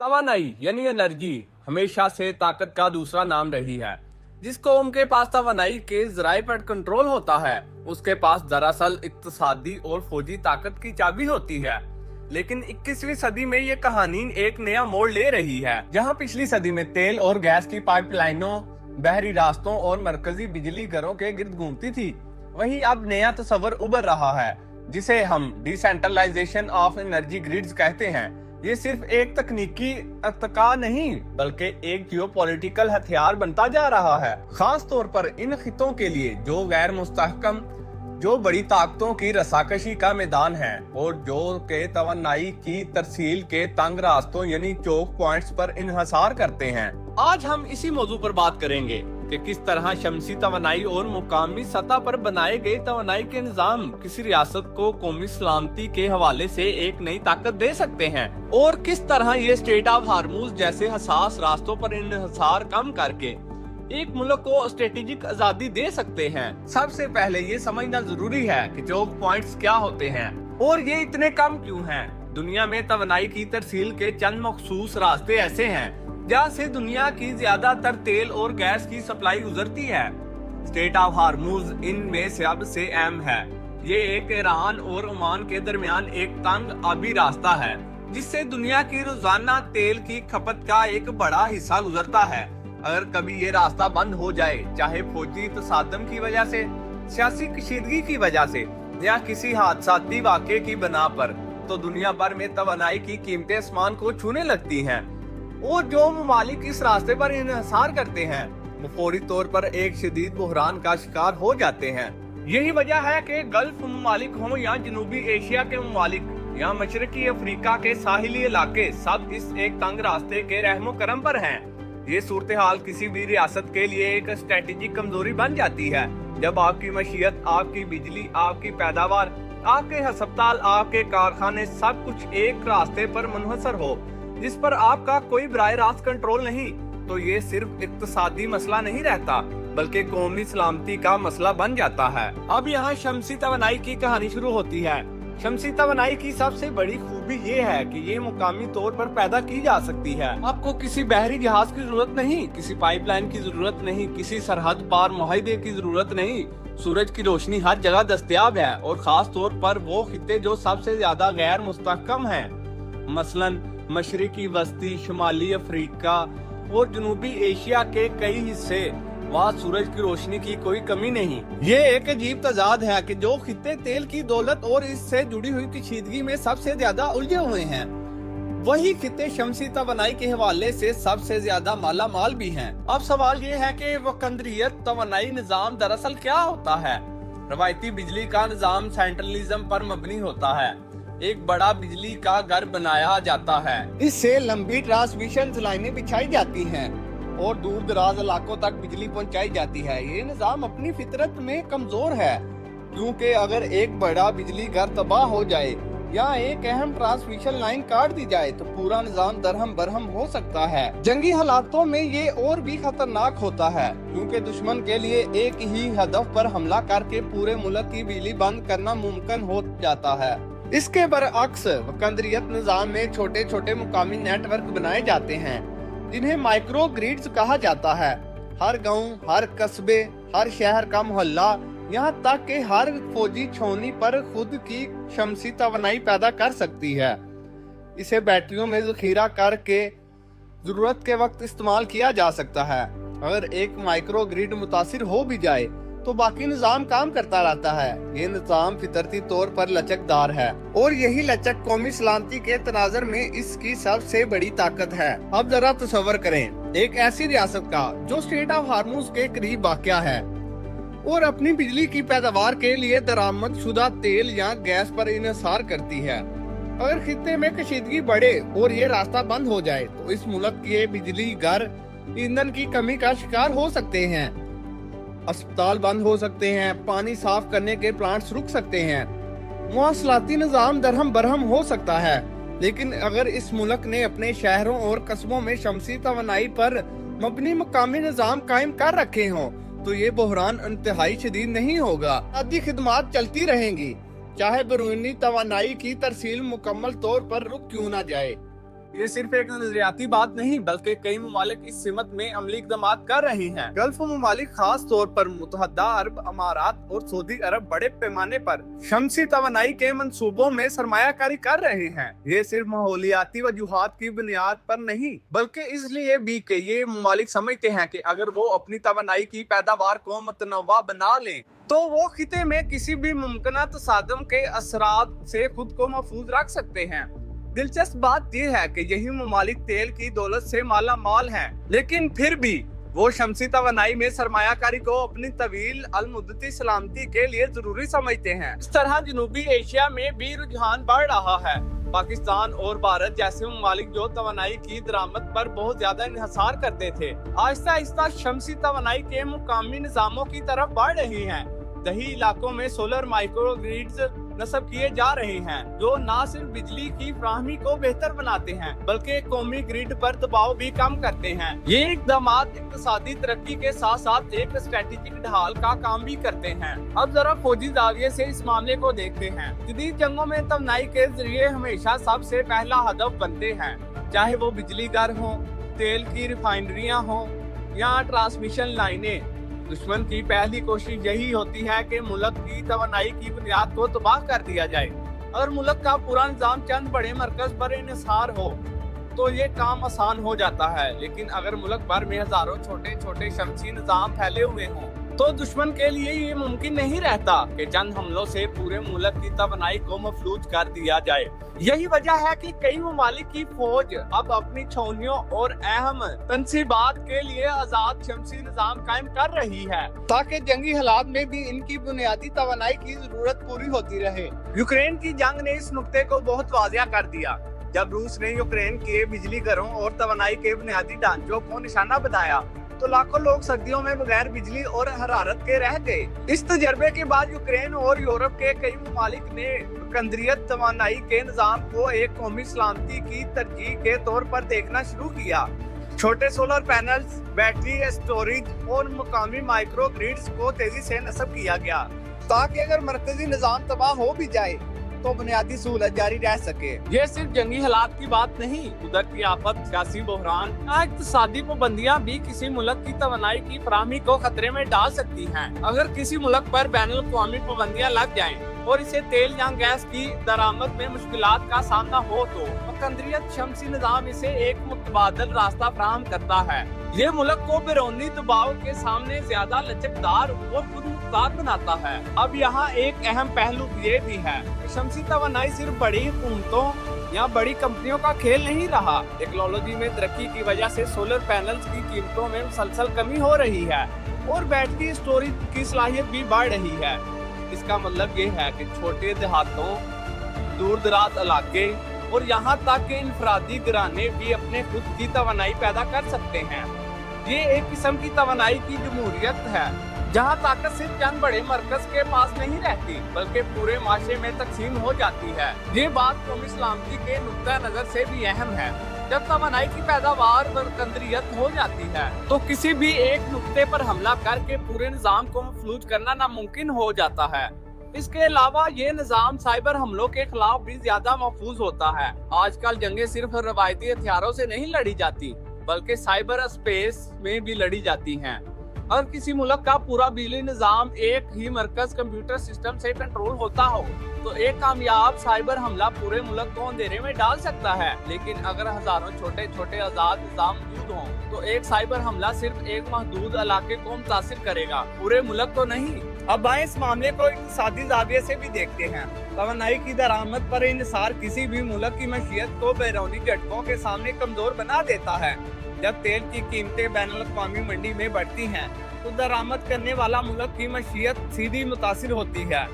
तवानाई यानी एनर्जी हमेशा से ताकत का दूसरा नाम रही है। जिस कौम के पास तवानाई के जराए पर कंट्रोल होता है, उसके पास दरअसल इक्तिसादी और फौजी ताकत की चाबी होती है। लेकिन 21वीं सदी में ये कहानी एक नया मोड़ ले रही है। जहां पिछली सदी में तेल और गैस की पाइपलाइनों, बहरी रास्तों और मरकजी बिजली घरों के गिर्द घूमती थी, वहीं अब नया तस्वर उभर रहा है, जिसे हम डिसेंट्रलाइजेशन ऑफ एनर्जी ग्रिड्स कहते हैं। ये सिर्फ एक तकनीकी अर्तका नहीं, बल्कि एक जियोपॉलिटिकल हथियार बनता जा रहा है, खास तौर पर इन खितों के लिए जो गैर मुस्तहकम, जो बड़ी ताकतों की रसाकशी का मैदान है और जो के तवानाई की तरसील के तंग रास्तों यानी चोक पॉइंट्स पर इन्हसार करते हैं। आज हम इसी मौजू पर बात करेंगे कि किस तरह शमसी तवानाई और मुकामी सतह पर बनाए गए तवानाई के निजाम किसी रियासत को कौमी सलामती के हवाले से एक नई ताकत दे सकते हैं, और किस तरह ये स्ट्रेट ऑफ हार्मूज जैसे हसास रास्तों पर इन्हसार कम करके एक मुल्क को स्ट्रेटेजिक आजादी दे सकते हैं। सबसे पहले ये समझना जरूरी है कि चोक पॉइंट्स क्या होते हैं और ये इतने कम क्यों हैं। दुनिया में तवानाई की तरसील के चंद मखसूस रास्ते ऐसे हैं जहाँ से दुनिया की ज्यादातर तेल और गैस की सप्लाई गुजरती है। स्ट्रेट ऑफ हार्मूज इनमें सबसे अहम है। ये एक ईरान और ओमान के दरमियान एक तंग आबी रास्ता है, जिससे दुनिया की रोजाना तेल की खपत का एक बड़ा हिस्सा गुजरता है। अगर कभी ये रास्ता बंद हो जाए, चाहे फौजी तसादम की वजह से, सियासी कशीदगी की वजह से या किसी हादसाती वाक़े की बना पर, तो दुनिया भर में तवानाई की कीमतें आसमान को छूने लगती हैं। और जो ममालिक इस रास्ते पर इन्हिसार करते हैं, वो फौरी तौर पर एक शदीद बुहरान का शिकार हो जाते हैं। यही वजह है कि गल्फ ममालिक हों या जनूबी एशिया के ममालिक या मशरकी अफ्रीका के साहिली इलाके, सब इस एक तंग रास्ते के रहमो करम पर हैं। ये सूरत हाल किसी भी रियासत के लिए एक स्ट्रेटेजिक कमजोरी बन जाती है, जब आपकी मशीयत, आपकी बिजली, आपकी पैदावार, आपके अस्पताल, आपके कारखाने सब कुछ एक रास्ते पर मुनहसर हो, जिस पर आपका कोई बराह रास्त कंट्रोल नहीं। तो ये सिर्फ इक्तिसादी मसला नहीं रहता, बल्कि कौमी सलामती का मसला बन जाता है। अब यहाँ शमसी तवानाई की कहानी शुरू होती है। शमसी तवानाई की सबसे बड़ी खूबी ये है कि ये मुकामी तौर पर पैदा की जा सकती है। आपको किसी बहरी जहाज की जरूरत नहीं, किसी पाइपलाइन की जरूरत नहीं, किसी सरहद पार मुआहदे की जरूरत नहीं। सूरज की रोशनी हर जगह दस्तयाब है, और खास तौर पर वो खिते जो सबसे ज्यादा गैर मुस्तहकम हैं, मसलन मशरकी वस्ती, शुमाली अफ्रीका और जनूबी एशिया के कई हिस्से, वहाँ सूरज की रोशनी की कोई कमी नहीं। ये एक अजीब तजाद है कि जो खित्ते तेल की दौलत और इससे जुड़ी हुई कशीदगी में सबसे ज्यादा उलझे हुए हैं, वही खित्ते शमसी तवानाई के हवाले से सबसे ज्यादा माला माल भी हैं। अब सवाल ये है कि वकंदरियत तवानाई निजाम दरअसल क्या होता है। रवायती बिजली का निजाम सेंट्रलिज्म पर मबनी होता है। एक बड़ा बिजली का घर बनाया जाता है, इससे लंबी ट्रांसमिशन लाइनें बिछाई जाती हैं और दूर दराज इलाकों तक बिजली पहुंचाई जाती है। ये निजाम अपनी फितरत में कमजोर है, क्योंकि अगर एक बड़ा बिजली घर तबाह हो जाए या एक अहम ट्रांसमिशन लाइन काट दी जाए, तो पूरा निजाम दरहम बरहम हो सकता है। जंगी हालातों में ये और भी खतरनाक होता है, क्योंकि दुश्मन के लिए एक ही हदफ पर हमला करके पूरे मुल्क की बिजली बंद करना मुमकिन हो जाता है। इसके बरअक्स वकंदरियत निजाम में छोटे छोटे मुकामी नेटवर्क बनाए जाते हैं, जिन्हें माइक्रो ग्रिड्स कहा जाता है। हर गांव, हर कस्बे, हर शहर का मोहल्ला, यहाँ तक कि हर फौजी छावनी पर खुद की शमसी तवानाई पैदा कर सकती है। इसे बैटरियों में जखीरा करके जरूरत के वक्त इस्तेमाल किया जा सकता है। अगर एक माइक्रो ग्रिड मुतासिर हो भी जाए, तो बाकी निजाम काम करता रहता है। ये निजाम फितरती तौर पर लचकदार है, और यही लचक कौमी सलामती के तनाजर में इसकी सबसे बड़ी ताकत है। अब जरा तस्वर करें एक ऐसी रियासत का जो स्ट्रेट ऑफ हार्मूज के करीब वाक़या है और अपनी बिजली की पैदावार के लिए दरामद शुदा तेल या गैस पर इन्हिसार करती है। अगर खित्ते में कशीदगी बढ़े और ये रास्ता बंद हो जाए, तो इस मुल्क के बिजली घर ईंधन की कमी का शिकार हो सकते हैं, अस्पताल बंद हो सकते हैं, पानी साफ करने के प्लांट्स रुक सकते हैं, मुआसलाती निजाम दरहम बरहम हो सकता है। लेकिन अगर इस मुल्क ने अपने शहरों और कस्बों में शमसी तवानाई पर मबनी मकामी निजाम कायम कर रखे हों, तो ये बहरान इंतहाई शदीद नहीं होगा। आदि खिदमात चलती रहेंगी, चाहे बैरूनी तवानाई की तरसील मुकम्मल तौर पर रुक क्यों ना जाए। ये सिर्फ एक नजरियाती बात नहीं बल्कि कई ममालिक इस सिमत में अमली इक़दाम कर रही हैं। गल्फ ममालिक खास तौर पर मुत्तहदा अरब अमारात और सऊदी अरब बड़े पैमाने पर शमसी तवानाई के मंसूबों में सरमायाकारी कर रहे हैं। ये सिर्फ माहौलियाती वजूहात की बुनियाद पर नहीं बल्कि इसलिए भी कि ये ममालिक समझते हैं कि अगर वो अपनी तवानाई की पैदावार को मतनव्वा बना लें तो वो खिते में किसी भी मुमकिन तसादम के असरात से खुद को महफूज रख सकते हैं। दिलचस्प बात यह है कि यही ममालिक तेल की दौलत से माला माल हैं, लेकिन फिर भी वो शमसी तवानाई में सरमायाकारी को अपनी तवील अलमुद्दती सलामती के लिए जरूरी समझते हैं। इस तरह जनूबी एशिया में भी रुझान बढ़ रहा है। पाकिस्तान और भारत जैसे ममालिक जो तवानाई की दरामद पर बहुत ज्यादा इन्हिसार करते थे, आहिस्ता आहिस्ता शमसी तवानाई के मुकामी निजामों की तरफ बढ़ रही हैं। दही इलाकों में सोलर माइक्रो ग्रिड्स नस्ब किए जा रहे हैं जो न सिर्फ बिजली की फराहमी को बेहतर बनाते हैं बल्कि कौमी ग्रिड पर दबाव भी कम करते हैं। ये इक़दाम इक़्तिसादी तरक्की के साथ साथ एक स्ट्रेटेजिक ढाल का काम भी करते हैं। अब जरा फौजी जाविये से इस मामले को देखते हैं। जदीद जंगों में तवानाई के जरिए हमेशा सबसे पहला हदफ बनते हैं, चाहे वो बिजली घर हो, तेल की रिफाइनरियाँ हो या ट्रांसमिशन लाइनें। दुश्मन की पहली कोशिश यही होती है कि मुल्क की तवानाई की बुनियाद को तबाह कर दिया जाए। अगर मुल्क का पूरा निजाम चंद बड़े मरकज पर इन्हिसार हो तो ये काम आसान हो जाता है, लेकिन अगर मुल्क भर में हजारों छोटे छोटे शमसी निजाम फैले हुए हों तो दुश्मन के लिए ये मुमकिन नहीं रहता कि चंद हमलों से पूरे मुल्क की तवानाई को मफलूज कर दिया जाए। यही वजह है कि कई ममालिक की फौज अब अपनी छावनियों और अहम तनसीबात के लिए आजाद शमसी निजाम कायम कर रही है ताकि जंगी हालात में भी इनकी बुनियादी तवानाई की जरूरत पूरी होती रहे। यूक्रेन की जंग ने इस नुक्ते को बहुत वाज़िया कर दिया। जब रूस ने यूक्रेन के बिजली घरों और तवानाई के बुनियादी ढांचों को निशाना बनाया तो लाखों लोग सर्दियों में बगैर बिजली और हरारत के रह गए। इस तजर्बे के बाद यूक्रेन और यूरोप के कई ममालिक ने कंदरियत तवानाई के निजाम को एक कौमी सलामती की तरजीह के तौर पर देखना शुरू किया। छोटे सोलर पैनल्स, बैटरी स्टोरेज और मुकामी माइक्रो ग्रिड्स को तेजी से नस्ब किया गया ताकि अगर मरकजी निजाम तबाह हो भी जाए तो बुनियादी सहूलत जारी रह सके। ये सिर्फ जंगी हालात की बात नहीं, उधर की आफत, सियासी बहरान, इक़्तिसादी पाबंदियां भी किसी मुल्क की तवानाई की फराहमी को खतरे में डाल सकती हैं। अगर किसी मुल्क पर बैनुल अक़वामी पाबंदियां लग जाएं और इसे तेल या गैस की दरामद में मुश्किलात का सामना हो तो कंदरियत शमसी निजाम इसे एक मुतबादल रास्ता फराहम करता है। ये मुल्क को बैरूनी दबाव के सामने ज्यादा लचकदार और खुदमुख्तार बनाता है। अब यहाँ एक अहम पहलू ये भी है कि शमसी तवानाई सिर्फ बड़ी हुकूमतों या बड़ी कंपनियों का खेल नहीं रहा। टेक्नोलॉजी में तरक्की की वजह से सोलर पैनल्स की कीमतों में मुसलसल कमी हो रही है और बैटरी स्टोरेज की सलाहियत भी बढ़ रही है। इसका मतलब ये है कि छोटे देहातों, दूर दराज इलाके और यहाँ तक के इनफरादी घराने भी अपने खुद की तवानाई पैदा कर सकते हैं। ये एक किस्म की तवानाई की जमहूरियत है जहाँ ताकत सिर्फ चंद बड़े मरकज के पास नहीं रहती बल्कि पूरे माशरे में तकसीम हो जाती है। ये बात कौमी सलामती के नुक्ता नजर से भी अहम है। जब तवानाई की पैदावार बरकंदरियत हो जाती है तो किसी भी एक नुक्ते पर हमला करके पूरे निजाम को मफलूज करना नामुमकिन हो जाता है। इसके अलावा ये निजाम साइबर हमलों के खिलाफ भी ज्यादा महफूज होता है। आजकल जंगें सिर्फ रवायती हथियारों से नहीं लड़ी जाती बल्कि साइबर स्पेस में भी लड़ी जाती हैं। अगर किसी मुल्क का पूरा बिजली निजाम एक ही मरकज कंप्यूटर सिस्टम से कंट्रोल होता हो तो एक कामयाब साइबर हमला पूरे मुल्क को अंधेरे में डाल सकता है। लेकिन अगर हजारों छोटे छोटे आजाद निजाम मौजूद हों तो एक साइबर हमला सिर्फ एक महदूद इलाके को मुतासिर करेगा, पूरे मुल्क को नहीं। अब आए इस मामले को इक़्तिसादी ज़ाविये से भी देखते हैं। तवानाई की दरामद पर इन्हिसार किसी भी मुल्क की मईशत को बैरूनी झटकों के सामने कमजोर बना देता है। जब तेल की कीमतें बैनुल अक़वामी मंडी में बढ़ती हैं तो दरामद करने वाला मुल्क की मईशत सीधी मुतासिर होती है।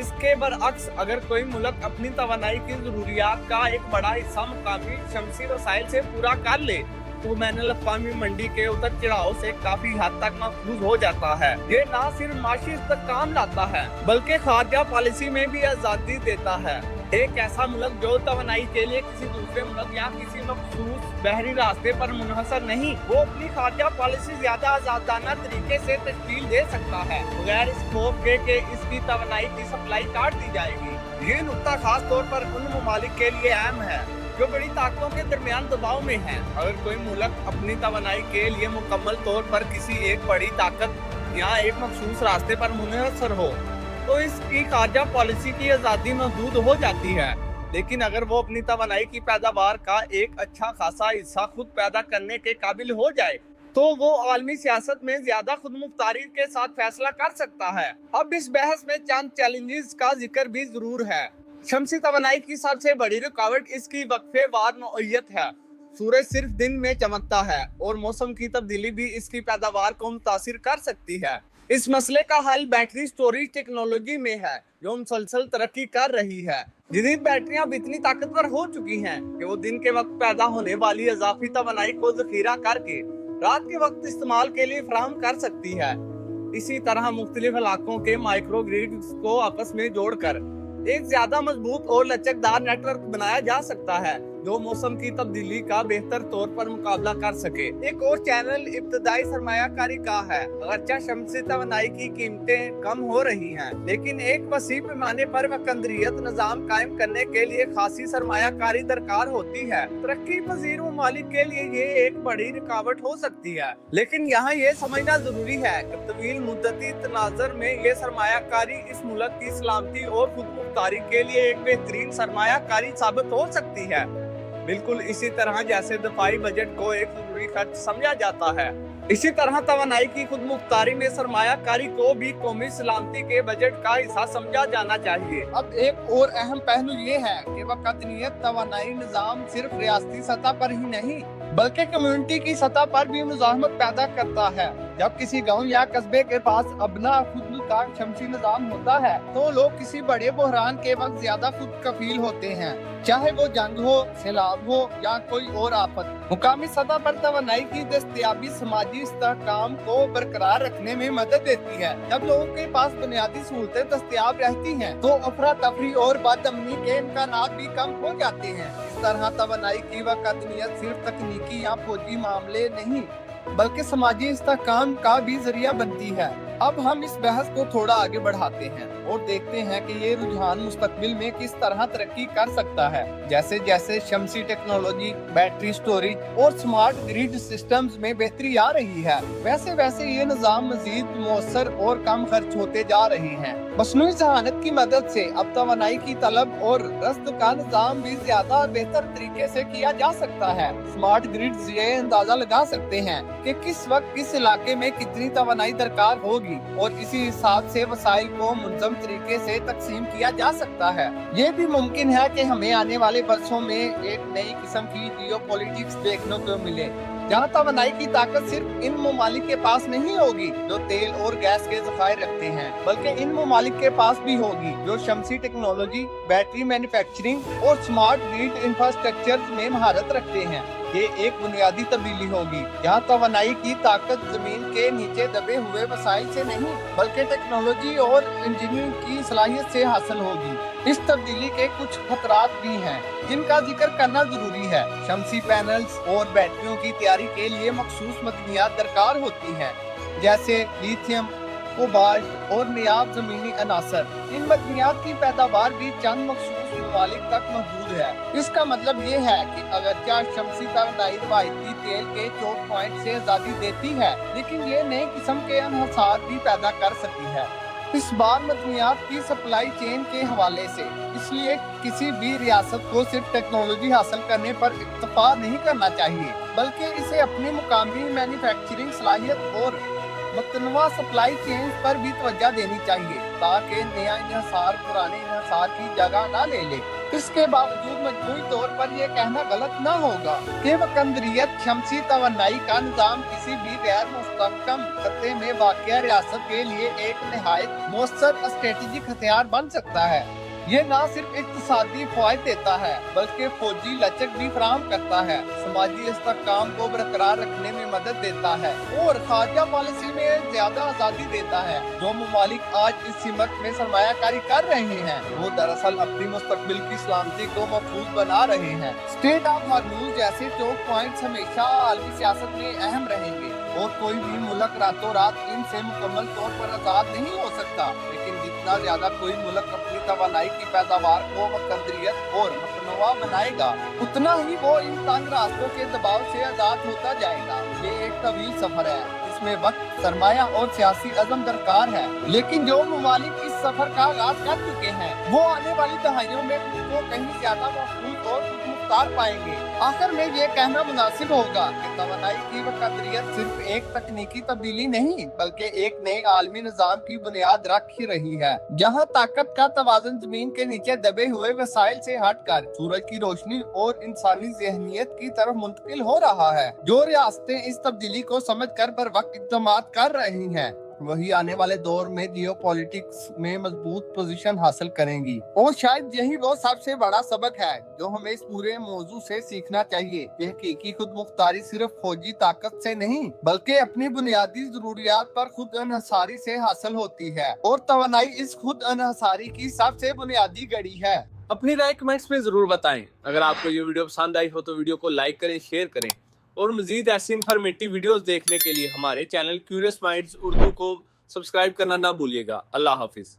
इसके बरअक्स अगर कोई मुल्क अपनी तवानाई की जरूरियात का एक बड़ा हिस्सा मुकामी शमसी वसाइल से पूरा कर ले तो बैनुल अक़वामी मंडी के उतर चढ़ाव से काफी हद तक महफूज हो जाता है। ये न सिर्फ माशी इस्तेहकाम लाता है बल्कि खारजा पॉलिसी में भी आजादी देता है। एक ऐसा मुल्क जो तवानाई के लिए किसी दूसरे मुल्क या किसी मखसूस बहरी रास्ते पर मुनहसर नहीं, वो अपनी खारजा पॉलिसी ज्यादा आजादाना तरीके से तश्कील दे सकता है बगैर इस खौफ के इसकी तवानाई की सप्लाई काट दी जाएगी। ये नुक्ता खास तौर पर उन ममालिक के लिए अहम है जो बड़ी ताकतों के दरमियान दबाव में हैं। अगर कोई मुल्क अपनी तवानाई के लिए मुकम्मल तौर पर किसी एक बड़ी ताकत या एक मखसूस रास्ते पर मुनहसर हो तो इसकी खारजा पॉलिसी की आज़ादी महदूद हो जाती है। लेकिन अगर वो अपनी तवानाई की पैदावार का एक अच्छा खासा हिस्सा खुद पैदा करने के काबिल हो जाए तो वो आलमी सियासत में ज्यादा खुद मुख्तारी के साथ फैसला कर सकता है। अब इस बहस में चंद चैलेंजेस का जिक्र भी जरूर है। शमसी तवानाई की सबसे बड़ी रुकावट इसकी वक्फे वार नौइयत है। सूरज सिर्फ दिन में चमकता है और मौसम की तब्दीली भी इसकी पैदावार को मुतासिर कर सकती है। इस मसले का हल बैटरी स्टोरेज टेक्नोलॉजी में है जो मुसलसल तरक्की कर रही है। जदीद बैटरियां अब इतनी ताकतवर हो चुकी हैं कि वो दिन के वक्त पैदा होने वाली इजाफी तवानाई को जखीरा करके रात के वक्त इस्तेमाल के लिए फराहम कर सकती है। इसी तरह मुख्तलिफ इलाकों के माइक्रो ग्रिड्स को आपस में जोड़कर एक ज्यादा मजबूत और लचकदार नेटवर्क बनाया जा सकता है जो मौसम की तब्दीली का बेहतर तौर पर मुकाबला कर सके। एक और चैनल इब्तदाई सरमायाकारी का है। अगरचे शमसी तवानाई की कीमतें कम हो रही हैं, लेकिन एक वसी पैमाने पर वकंदरियत निजाम कायम करने के लिए खासी सरमायाकारी दरकार होती है। तरक्की पजीर ममालिक के लिए ये एक बड़ी रुकावट हो सकती है, लेकिन यहाँ ये समझना जरूरी है कि तवील मुद्दती तनाजर में ये सरमायाकारी इस मुल्क की सलामती और खुद मुख्तारी के लिए एक बेहतरीन सरमायाकारी साबित हो सकती है। बिल्कुल इसी तरह जैसे दफाई बजट को एक जरूरी खर्च समझा जाता है, इसी तरह तवानाई की खुद मुख्तारी में सरमायाकारी को भी कौमी सलामती के बजट का हिस्सा समझा जाना चाहिए। अब एक और अहम पहलू ये है कि वक़्तियत तवानाई निज़ाम सिर्फ रियासती सतह पर ही नहीं बल्कि कम्युनिटी की सतह पर भी मुज़ाहमत पैदा करता है। जब किसी गांव या कस्बे के पास अपना खुद का शमसी निज़ाम होता है तो लोग किसी बड़े बहरान के वक्त ज्यादा खुद कफील होते हैं, चाहे वो जंग हो, सैलाब हो या कोई और आफत। मुकामी सतह पर तवानाई की दस्तयाबी समाजी इस्तेहकाम को बरकरार रखने में मदद देती है। जब लोगों के पास बुनियादी सहूलतें दस्तयाब रहती हैं तो अफरा तफरी और बदअमनी के इम्कानात भी कम हो जाते हैं। इस तरह तवानाई की वक़्तियत सिर्फ तकनीकी या फौजी मामले नहीं बल्कि समाजी इस्तेहकाम का भी जरिया बनती है। अब हम इस बहस को थोड़ा आगे बढ़ाते हैं और देखते हैं कि ये रुझान मुस्तकबिल में किस तरह तरक्की कर सकता है। जैसे जैसे शमसी टेक्नोलॉजी, बैटरी स्टोरेज और स्मार्ट ग्रिड सिस्टम्स में बेहतरी आ रही है, वैसे वैसे ये निज़ाम मजीद मौसर और कम खर्च होते जा रहे हैं। मसनूई ज़हानत की मदद से अब तवानाई की तलब और रस्द का निज़ाम भी ज्यादा और बेहतर तरीके से किया जा सकता है। स्मार्ट ग्रिड्स ये अंदाजा लगा सकते हैं कि किस वक्त किस इलाके में कितनी तवानाई दरकार होगी और इसी हिसाब से वसाइल को मुनज़्ज़म तरीके से तकसीम किया जा सकता है। ये भी मुमकिन है कि हमें आने वाले वर्षों में एक नई किस्म की जियोपॉलिटिक्स देखने को मिले जहाँ तवानाई की ताकत सिर्फ इन ममालिक के पास नहीं होगी जो तेल और गैस के ज़खायर रखते हैं, बल्कि इन ममालिक के पास भी होगी जो शमसी टेक्नोलॉजी, बैटरी मैन्युफैक्चरिंग और स्मार्ट ग्रिड इंफ्रास्ट्रक्चर में महारत रखते हैं। ये एक बुनियादी तब्दीली होगी यहाँ तवानाई की ताकत जमीन के नीचे दबे हुए वसाइल से नहीं बल्कि टेक्नोलॉजी और इंजीनियरिंग की सलाहियत से हासिल होगी। इस तब्दीली के कुछ खतरात भी हैं जिनका जिक्र करना जरूरी है। शमसी पैनल्स और बैटरियों की तैयारी के लिए मखसूस मदनियात दरकार होती हैं, जैसे लिथियम, कोबाल्ट और नियाब जमीनी अनासर। इन मदनियात की पैदावार भी चंद मखसूस ममालिक तक महदूद है। इसका मतलब ये है कि अगर शमसी तवानाई रवायती तेल के चोट पॉइंट से आज़ादी देती है, लेकिन ये नई किस्म के अनहसार भी पैदा कर सकती है। इस बार मदनियात की सप्लाई चेन के हवाले से इसलिए किसी भी रियासत को सिर्फ टेक्नोलॉजी हासिल करने पर इक्तफा नहीं करना चाहिए बल्कि इसे अपनी मुकामी मैन्युफैक्चरिंग सलाहियत और मतनवा सप्लाई चेन पर भी तवज्जो देनी चाहिए ताकि नया इन्हिसार पुराने इन्हिसार की जगह न ले ले। इसके बावजूद मजमूई तौर पर यह कहना गलत न होगा कि वकंदरियत शमसी तवानाई का निज़ाम किसी भी गैर मुस्तहकम खत्ते में वाक़या रियासत के लिए एक निहायत मौसर स्ट्रेटेजिक हथियार बन सकता है। ये न सिर्फ इक्तिसादी फायद देता है बल्कि फौजी लचक भी फराहम करता है, समाजी इस्तेहकाम को बरकरार रखने में मदद देता है और खारजा पॉलिसी में ज्यादा आज़ादी देता है। जो ममालिक आज इस सिमत में सरमायाकारी कर रहे हैं वो दरअसल अपनी मुस्तकबिल की सलामती को महफूज बना रहे हैं। स्ट्रेट ऑफ हॉर्मुज़ जैसे चोक पॉइंट्स हमेशा आलमी सियासत में अहम रहेंगे और कोई भी मुल्क रातों रात इनसे मुकम्मल तौर पर आज़ाद नहीं हो सकता, लेकिन इतना ज्यादा कोई मुल्क अपनी तवानाई की पैदावार को मुकद्दरियत और मतनवा बनाएगा, उतना ही वो इन तंग रास्तों के दबाव से आजाद होता जाएगा। ये एक तवील सफर है, इसमें वक्त, सरमाया और सियासी अज़म दरकार है, लेकिन जो ममालिक इस सफर का आगाज कर चुके हैं वो आने वाली दहाइयों में खुद को कहीं ज्यादा महफूज और खुदमुख्तार पाएंगे। आखिर में ये कहना मुनासिब होगा कि तवानाई की मुकद्दरियत सिर्फ एक तकनीकी तब्दीली नहीं बल्कि एक नए आलमी निजाम की बुनियाद रख ही रही है, जहाँ ताकत का तवाज़ुन जमीन के नीचे दबे हुए वसाइल से हटकर सूरज की रोशनी और इंसानी ज़हनियत की तरफ मुंतकिल हो रहा है। जो रियासतें इस तब्दीली को समझ कर बर वक्त इक़दामात कर रही हैं वही आने वाले दौर में जियोपॉलिटिक्स में मजबूत पोजीशन हासिल करेंगी। और शायद यही वो सबसे बड़ा सबक है जो हमें इस पूरे मौजू से सीखना चाहिए कि हकीकी खुद मुख्तारी सिर्फ फौजी ताकत से नहीं बल्कि अपनी बुनियादी जरूरियात पर खुद अनहसारी से हासिल होती है, और तवानाई इस खुद अनहसारी की सबसे बुनियादी गड़ी है। अपनी राय कमेंट्स में जरूर बताएं। अगर आपको ये वीडियो पसंद आई हो तो वीडियो को लाइक करें, शेयर करें और मजीद ऐसी इन्फॉर्मेटिव वीडियोस देखने के लिए हमारे चैनल क्यूरियस माइंड्स उर्दू को सब्सक्राइब करना ना भूलिएगा। अल्लाह हाफिज।